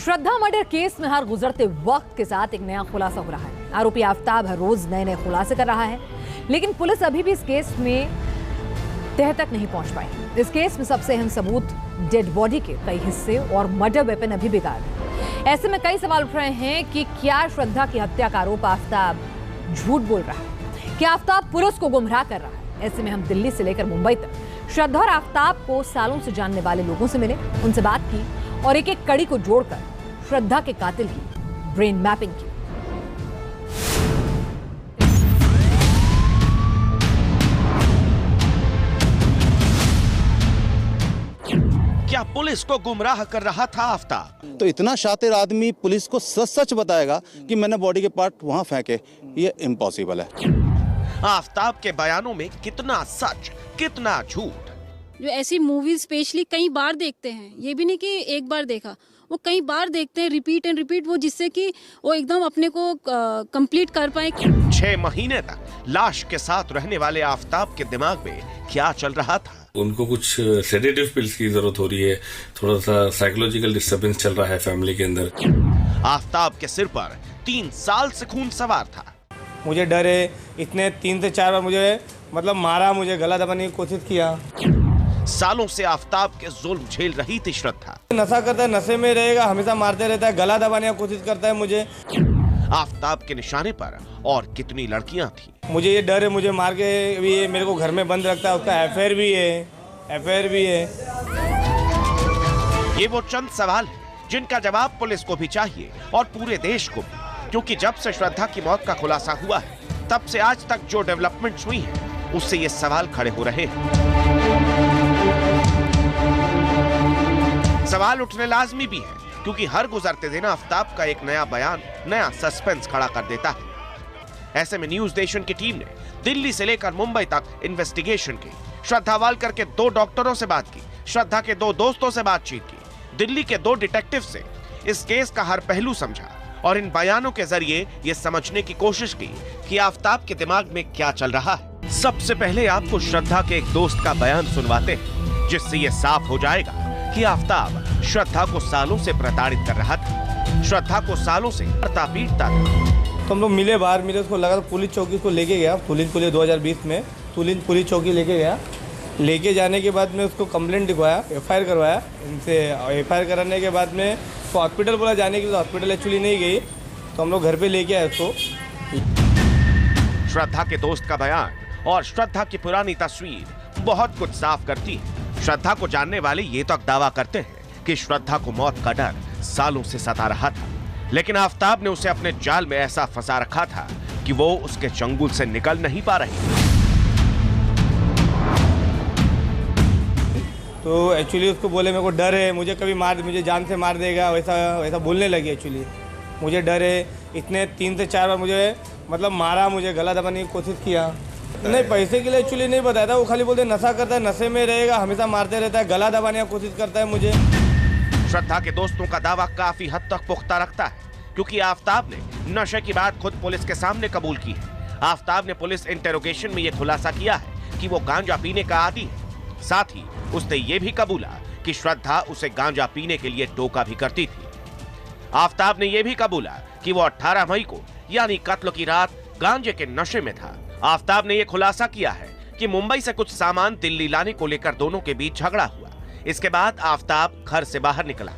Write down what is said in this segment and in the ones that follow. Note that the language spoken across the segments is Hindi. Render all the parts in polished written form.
श्रद्धा मर्डर केस में हर गुजरते वक्त के साथ एक नया खुलासा हो रहा है। आरोपी आफ्ताब हर रोज नए नए खुलासे कर रहा है, लेकिन पुलिस अभी भी इस केस में तह तक नहीं पहुंच पाई। इस केस में सबसे अहम सबूत डेड बॉडी के कई हिस्से और मर्डर वेपन अभी भी गायब है। ऐसे में कई सवाल उठ रहे हैं कि क्या श्रद्धा की हत्या का आरोप आफ्ताब झूठ बोल रहा है, क्या आफ्ताब पुलिस को गुमराह कर रहा है। ऐसे में हम दिल्ली से लेकर मुंबई तक श्रद्धा और आफ्ताब को सालों से जानने वाले लोगों से मिले, उनसे बात की और एक एक कड़ी को जोड़कर श्रद्धा के कातिल की ब्रेन मैपिंग की। क्या पुलिस को गुमराह कर रहा था आफ्ताब? तो इतना शातिर आदमी पुलिस को सच सच बताएगा कि मैंने बॉडी के पार्ट वहां फेंके, ये इम्पॉसिबल है। आफ्ताब के बयानों में कितना सच कितना झूठ। जो ऐसी मूवीज स्पेशली कई बार देखते हैं, ये भी नहीं कि एक बार देखा, वो कई बार देखते हैं, रिपीट एंड रिपीट, वो जिससे कि वो एकदम अपने को कंप्लीट कर पाए। 6 महीने तक लाश के साथ रहने वाले आफ्ताब के दिमाग में क्या चल रहा था? उनको कुछ सेडेटिव पिल्स की जरूरत हो रही है, थोड़ा सा साइकोलॉजिकल डिस्टर्बेंस चल रहा है फैमिली के अंदर। आफ्ताब के सिर पर 3 साल से खून सवार था। मुझे डर है, इतने 3 से 4 बार मुझे मारा, मुझे गला दबाने की कोशिश किया। सालों से आफ्ताब के जुल्म झेल रही थी श्रद्धा। नशा करता है, नशे में रहेगा, हमेशा मारते रहता है, गला दबाने की कोशिश करता है मुझे। आफ्ताब के निशाने पर और कितनी लड़कियां थी? मुझे ये डर है, मुझे मार के भी मेरे को घर में बंद रखता है, उसका अफेयर भी है। ये वो चंद सवाल हैं जिनका जवाब पुलिस को भी चाहिए और पूरे देश को भी, क्योंकि जब से श्रद्धा की मौत का खुलासा हुआ है तब से आज तक जो डेवलपमेंट्स हुई हैं उससे ये सवाल खड़े हो रहे हैं। सवाल उठने लाजमी भी है, क्योंकि हर गुजरते दिन आफ्ताब का एक नया बयान नया सस्पेंस खड़ा कर देता है। ऐसे में न्यूज नेशन की टीम ने दिल्ली से लेकर मुंबई तक इन्वेस्टिगेशन की, श्रद्धा वालकर के 2 डॉक्टरों से बात की, श्रद्धा के 2 दोस्तों से बातचीत की, दिल्ली के 2 डिटेक्टिव से इस केस का हर पहलू समझा और इन बयानों के जरिए ये समझने की कोशिश की कि आफ्ताब के दिमाग में क्या चल रहा है। सबसे पहले आपको श्रद्धा के एक दोस्त का बयान सुनवाते हैं, जिससे ये साफ हो जाएगा कि आफ्ताब श्रद्धा को सालों से प्रताड़ित कर रहा था, श्रद्धा को सालों से पीटता था। तो हम लोग मिले, बाहर मिले, उसको लगा तो पुलिस चौकी को लेके गया, पुलिस 2020 में पुलिस चौकी लेके गया। लेके जाने के बाद में उसको कंप्लेंट लिखवाया, FIR करवाया इनसे। FIR कराने के बाद में तो हॉस्पिटल बोला जाने के लिए, हॉस्पिटल एक्चुअली नहीं गई, तो हम लोग घर पे लेके आए उसको। श्रद्धा के दोस्त का बयान और श्रद्धा की पुरानी तस्वीर बहुत कुछ साफ करती है। श्रद्धा को जानने वाले ये तक दावा करते हैं कि श्रद्धा को मौत का डर सालों से सता रहा था, लेकिन आफ्ताब ने उसे अपने जाल में ऐसा फंसा रखा था कि वो उसके चंगुल से निकल नहीं पा रही। तो एक्चुअली उसको बोले मेरे को डर है, मुझे जान से मार देगा, वैसा बोलने लगी। एक्चुअली मुझे डर है, इतने 3 से 4 बार मुझे मारा, मुझे गला दबाने की कोशिश किया। नहीं, पैसे के लिए एक्चुअली नहीं बताया था, वो खाली बोलते नशा करता है, नशे में रहेगा, हमेशा मारते रहता है, गला दबाने की कोशिश करता है मुझे। श्रद्धा के दोस्तों का दावा काफी हद तक पुख्ता रखता है, क्योंकि आफ्ताब ने नशे की बात खुद पुलिस के सामने कबूल की है। आफ्ताब ने पुलिस इंटेरोगेशन में यह खुलासा किया है कि वो गांजा पीने का आदी है। साथ ही उसने ये भी कबूला कि श्रद्धा उसे गांजा पीने के लिए टोका भी करती थी। आफ्ताब ने यह भी कबूला कि वो 18 मई को यानी कत्ल की रात गांजे के नशे में था। आफ्ताब ने यह खुलासा किया है कि मुंबई से कुछ सामान दिल्ली लाने को लेकर दोनों के बीच झगड़ा हुआ। इसके बाद आफ्ताब घर से बाहर निकला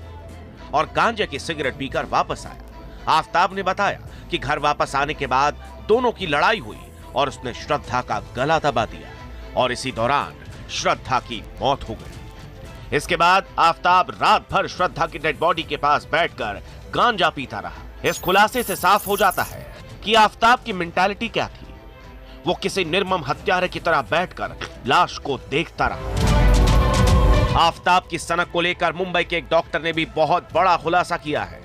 और गांजे की सिगरेट पीकर वापस आया। आफ्ताब ने बताया कि घर वापस आने के बाद दोनों की लड़ाई हुई और उसने श्रद्धा का गला दबा दिया और इसी दौरान श्रद्धा की मौत हो गई। इसके बाद आफ्ताब रात भर श्रद्धा की डेड बॉडी के पास बैठकर गांजा पीता रहा। इस खुलासे से साफ हो जाता है कि आफ्ताब की मेंटालिटी क्या थी। वो किसी निर्मम हत्यारे की तरह बैठकर लाश को देखता रहा। आफ्ताब की सनक को लेकर मुंबई के एक डॉक्टर ने भी बहुत बड़ा खुलासा किया है।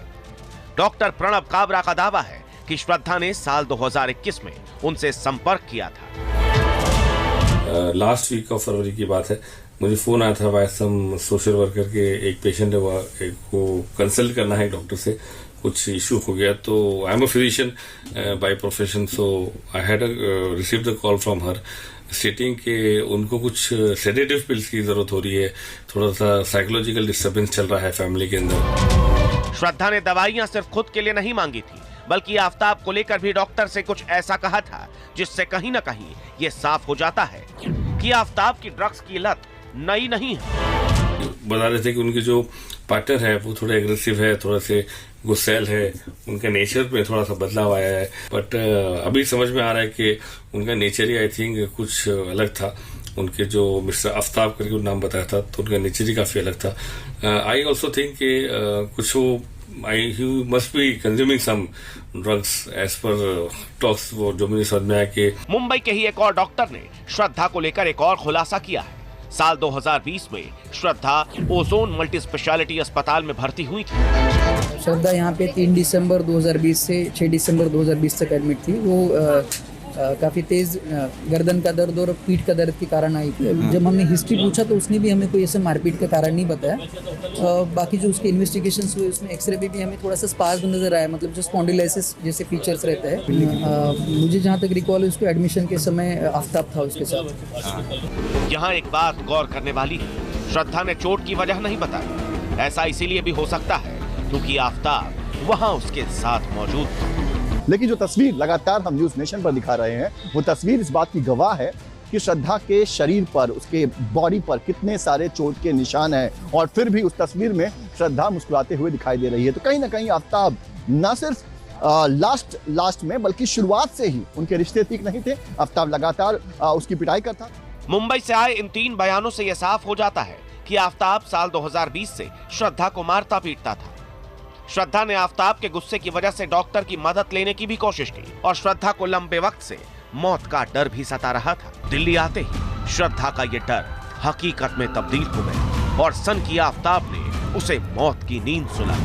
डॉक्टर प्रणब काबरा का दावा है कि श्रद्धा ने साल 2021 में उनसे संपर्क किया था। लास्ट वीक ऑफ फरवरी की बात है, मुझे फोन आया था वाई सम सोशल वर्कर के, एक पेशेंट है, वो कंसल्ट करना है डॉक्टर से, कुछ इशू हो गया। तो I am a physician by profession, so I had received the call from her स्टेटिंग के उनको कुछ सेडेटिव पिल्स की जरूरत हो रही है, थोड़ा सा साइकोलॉजिकल डिस्टर्बेंस चल रहा है फैमिली के अंदर। श्रद्धा ने दवाइयां सिर्फ खुद के लिए नहीं मांगी थी, बल्कि आफ्ताब को लेकर भी डॉक्टर से कुछ ऐसा कहा था जिससे कहीं ना कहीं ये साफ हो जाता है कि आफ्ताब की ड्रग्स की लत नई नहीं है। बता रहे थे कि उनके जो पार्टनर है वो थोड़ा एग्रेसिव है, थोड़ा से गुस्सैल है, उनका नेचर में थोड़ा सा बदलाव आया है। बट अभी समझ में आ रहा है कि उनका नेचर ही आई थिंक कुछ अलग था। उनके जो मिस्टर आफ्ताब करके नाम बताया था तो उनका नेचर ही काफी अलग था। आई ऑल्सो थिंक कि कुछ वो he must be consuming some drugs as per talks वो जो मुझे समझ में आया कि मुंबई के ही एक और डॉक्टर ने श्रद्धा को लेकर एक और खुलासा किया है। साल 2020 में श्रद्धा ओजोन मल्टी स्पेशलिटी अस्पताल में भर्ती हुई थी। श्रद्धा यहाँ पे 3 दिसंबर 2020 से 6 दिसंबर 2020 तक एडमिट थी। वो काफ़ी तेज़ गर्दन का दर्द और पीठ का दर्द के कारण आई थी। जब हमने हिस्ट्री पूछा तो उसने भी हमें कोई ऐसे मारपीट का कारण नहीं बताया। बाकी जो उसके इन्वेस्टिगेशंस हुए उसमें एक्सरे पे भी हमें थोड़ा सा स्पाज्म नज़र आया, मतलब जो स्पॉन्डिलाइसिस जैसे फीचर्स रहता है। मुझे जहाँ तक रिकॉल है उसको एडमिशन के समय आफ्ताब था उसके साथ। यहाँ एक बात गौर करने वाली है, श्रद्धा ने चोट की वजह नहीं बताई। ऐसा इसीलिए भी हो सकता है क्योंकि आफ्ताब वहाँ उसके साथ मौजूद था। लेकिन जो तस्वीर लगातार हम न्यूज़ नेशन पर दिखा रहे हैं वो तस्वीर इस बात की गवाह है कि श्रद्धा के शरीर पर, उसके बॉडी पर कितने सारे चोट के निशान हैं और फिर भी उस तस्वीर में श्रद्धा मुस्कुराते हुए दिखाई दे रही है। तो कहीं ना कहीं आफ्ताब न सिर्फ लास्ट में बल्कि शुरुआत से ही उनके रिश्ते ठीक नहीं थे। आफ्ताब लगातार उसकी पिटाई करता था। मुंबई से आए इन 3 बयानों से यह साफ हो जाता है कि आफ्ताब साल 2020 से श्रद्धा को मारता पीटता था। श्रद्धा ने आफ्ताब के गुस्से की वजह से डॉक्टर की मदद लेने की भी कोशिश की और श्रद्धा को लंबे वक्त से मौत का डर भी सता रहा था। दिल्ली आते ही श्रद्धा का ये डर हकीकत में तब्दील हो गया और सन की आफ्ताब ने उसे मौत की नींद सुलाई।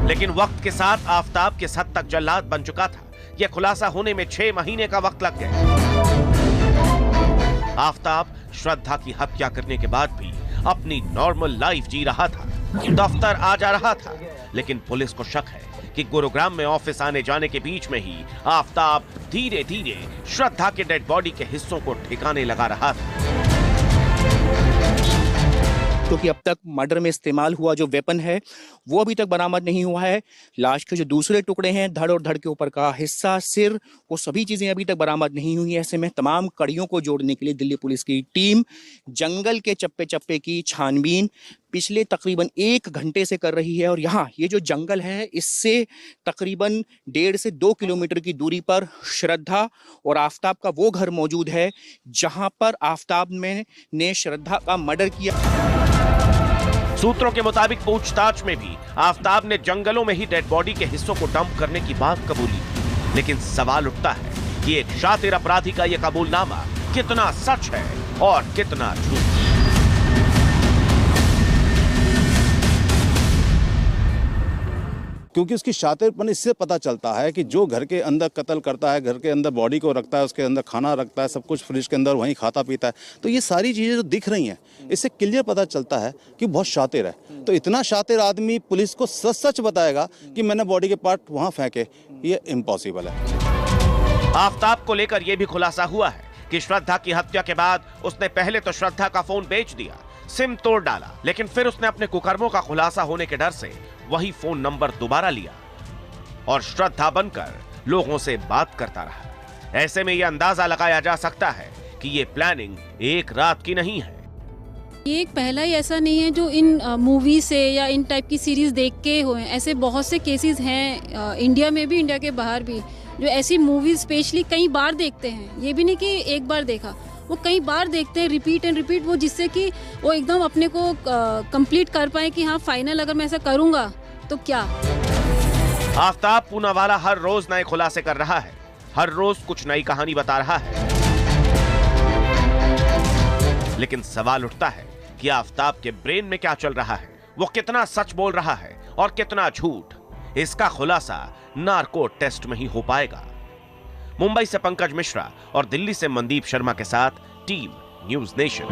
लेकिन वक्त के साथ आफ्ताब किस हद तक जल्लाद बन चुका था, यह खुलासा होने में 6 महीने का वक्त लग गया। आफ्ताब श्रद्धा की हत्या करने के बाद भी अपनी नॉर्मल लाइफ जी रहा था, दफ्तर आ जा रहा था। लेकिन पुलिस को शक है कि गुरुग्राम में ऑफिस आने जाने के बीच में ही आफ्ताब धीरे धीरे श्रद्धा के डेड बॉडी के हिस्सों को ठिकाने लगा रहा था। क्योंकि अब तक मर्डर में इस्तेमाल हुआ जो वेपन है वो अभी तक बरामद नहीं हुआ है। लाश के जो दूसरे टुकड़े हैं, धड़ और धड़ के ऊपर का हिस्सा, सिर, वो सभी चीजें अभी तक बरामद नहीं हुई। ऐसे में तमाम कड़ियों को जोड़ने के लिए दिल्ली पुलिस की टीम जंगल के चप्पे चप्पे की छानबीन पिछले तकरीबन 1 घंटे से कर रही है। और यहाँ ये जो जंगल है इससे तकरीबन 1.5 से 2 किलोमीटर की दूरी पर श्रद्धा और आफ्ताब का वो घर मौजूद है जहां पर आफ्ताब ने श्रद्धा का मर्डर किया। सूत्रों के मुताबिक पूछताछ में भी आफ्ताब ने जंगलों में ही डेड बॉडी के हिस्सों को डंप करने की बात कबूली। लेकिन सवाल उठता है कि एक शातिर अपराधी का यह कबूलनामा कितना सच है और कितना झूठ। क्योंकि उसकी शातिरपन इससे पता चलता है कि जो घर के अंदर कत्ल करता है, घर के अंदर बॉडी को रखता है, उसके अंदर खाना रखता है, सब कुछ फ्रिज के अंदर वहीं खाता पीता है, तो ये सारी चीज़ें जो दिख रही हैं इससे क्लियर पता चलता है कि बहुत शातिर है। तो इतना शातिर आदमी पुलिस को सच सच बताएगा कि मैंने बॉडी के पार्ट वहाँ फेंके, ये इम्पॉसिबल है। आफ्ताब को लेकर यह भी खुलासा हुआ है कि श्रद्धा की हत्या के बाद उसने पहले तो श्रद्धा का फोन बेच दिया, सिम तोड़ डाला, लेकिन फिर उसने अपने कुकर्मों का खुलासा होने के डर से वही फोन नंबर दोबारा लिया और श्रद्धा बनकर लोगों से बात करता रहा। ऐसे में यह अंदाजा लगाया जा सकता है कि ये प्लानिंग एक रात की नहीं है। ये एक पहला ही ऐसा नहीं है जो इन मूवी से या इन टाइप की सीरीज देख के हुए। ऐसे बहुत से केसेस हैं इंडिया में भी, इंडिया के बाहर भी, जो ऐसी मूवीज स्पेशली कई बार देखते हैं। ये भी नहीं कि एक बार देखा, वो कई बार देखते हैं, रिपीट एंड रिपीट, वो जिससे कि वो एकदम अपने को कंप्लीट कर पाए कि हाँ फाइनल अगर मैं ऐसा करूँगा तो क्या। आफ्ताब पूनावाला हर रोज नए खुलासे कर रहा है, हर रोज कुछ नई कहानी बता रहा है। लेकिन सवाल उठता है कि आफ्ताब के ब्रेन में क्या चल रहा है, वो कितना सच बोल रहा है और कितना झूठ। इसका खुलासा नार्को टेस्ट में ही हो पाएगा। मुंबई से पंकज मिश्रा और दिल्ली से मनदीप शर्मा के साथ टीम न्यूज़ नेशन।